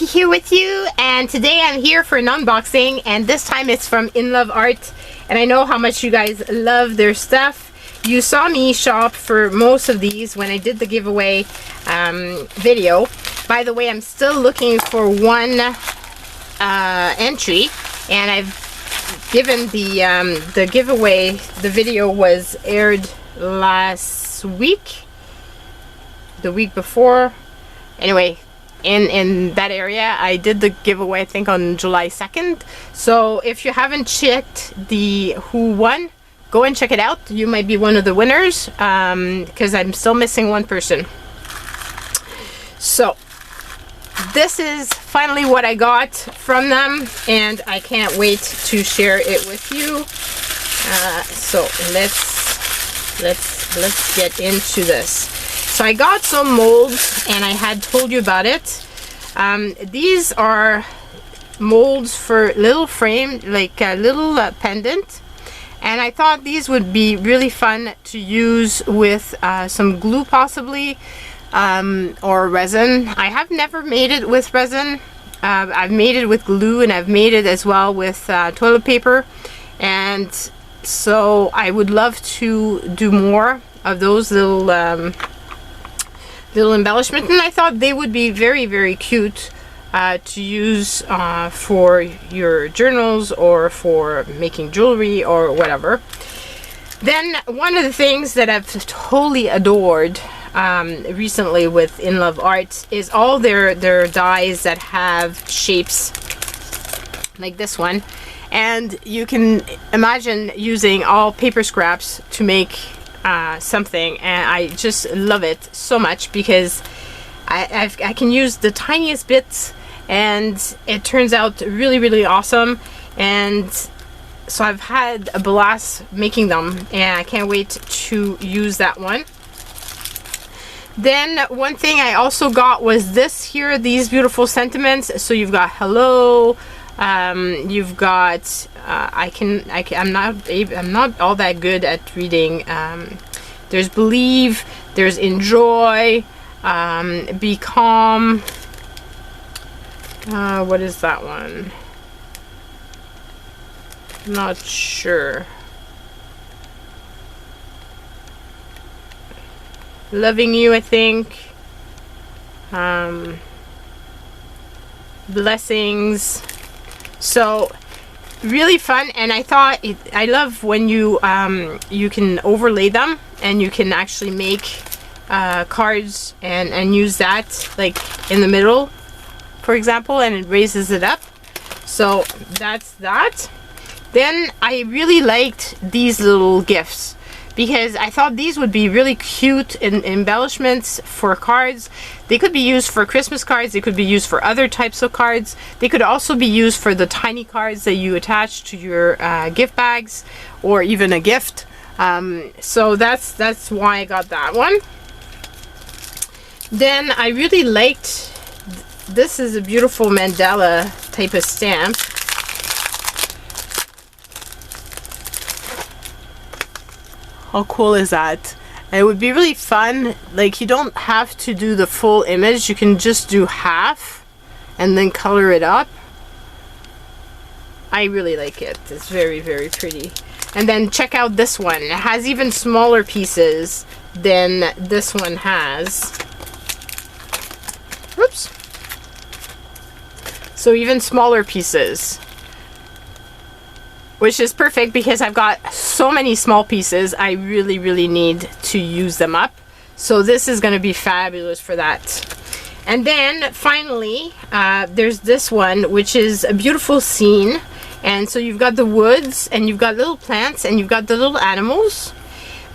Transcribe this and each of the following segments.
Vicky here with you, and today I'm here for an unboxing, and this time it's from InLoveArts, and I know how much you guys love their stuff. You saw me shop for most of these when I did the giveaway video. By the way, I'm still looking for one entry, and I've given the giveaway. The video was aired last week, the week before. Anyway, in that area, I did the giveaway I think on July 2nd. So if you haven't checked the who won, go and check it out. You might be one of the winners, because I'm still missing one person. So this is finally what I got from them, and I can't wait to share it with you. So let's get into this. So I got some molds, and I had told you about it. These are molds for little frame, like a little pendant, and I thought these would be really fun to use with some glue possibly, or resin. I have never made it with resin. I've made it with glue, and I've made it as well with toilet paper, and so I would love to do more of those little embellishment, and I thought they would be very, very cute to use for your journals or for making jewelry or whatever. Then one of the things that I've totally adored recently with InLoveArts is all their dies that have shapes like this one, and you can imagine using all paper scraps to make something, and I just love it so much because I can use the tiniest bits, and it turns out really, really awesome. And so I've had a blast making them, and I can't wait to use that one. Then one thing I also got was this here, these beautiful sentiments. So you've got hello, you've got I'm not all that good at reading. There's believe, there's enjoy, be calm. What is that one? Not sure. Loving you, I think. Blessings. So really fun, and I thought I love when you can overlay them, and you can actually make cards and use that like in the middle, for example, and it raises it up. So that's that. Then I really liked these little gifts, because I thought these would be really cute embellishments for cards. They could be used for Christmas cards, they could be used for other types of cards. They could also be used for the tiny cards that you attach to your gift bags, or even a gift. So that's why I got that one. Then I really liked, this is a beautiful mandala type of stamp. How cool is that? And it would be really fun, like you don't have to do the full image, you can just do half and then color it up. I really like it. It's very, very pretty. And then check out this one. It has even smaller pieces than this one has. Whoops. So even smaller pieces, which is perfect because I've got so many small pieces. I really, really need to use them up. So this is going to be fabulous for that. And then finally, there's this one, which is a beautiful scene. And so you've got the woods, and you've got little plants, and you've got the little animals.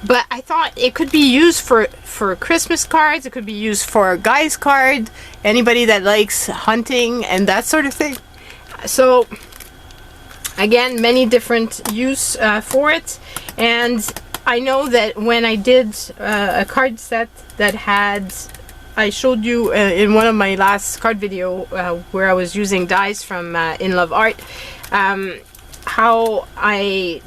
But I thought it could be used for Christmas cards. It could be used for a guy's card. Anybody that likes hunting and that sort of thing. So again, many different use for it. And I know that when I did a card set that had, I showed you in one of my last card video where I was using dies from InLoveArts, how I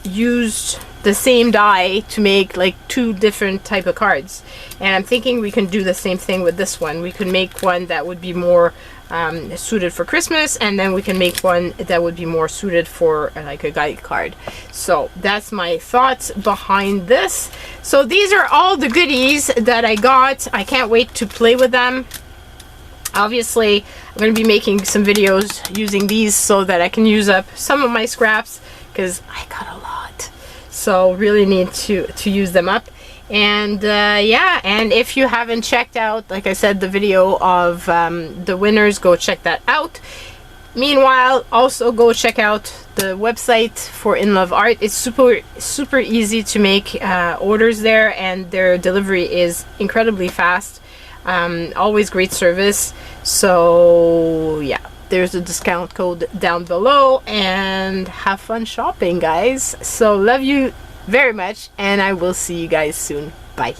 used the same die to make like 2 different type of cards. And I'm thinking we can do the same thing with this one. We could make one that would be more suited for Christmas, and then we can make one that would be more suited for like a guide card. So that's my thoughts behind this. So these are all the goodies that I got. I can't wait to play with them. Obviously, I'm going to be making some videos using these so that I can use up some of my scraps, because I got a lot. So really need to use them up. And yeah, and if you haven't checked out, like I said, the video of the winners, go check that out. Meanwhile, also go check out the website for InLoveArts. It's super easy to make orders there, and their delivery is incredibly fast. Always great service. So yeah, there's a discount code down below, and have fun shopping, guys. So love you very much, and I will see you guys soon. Bye.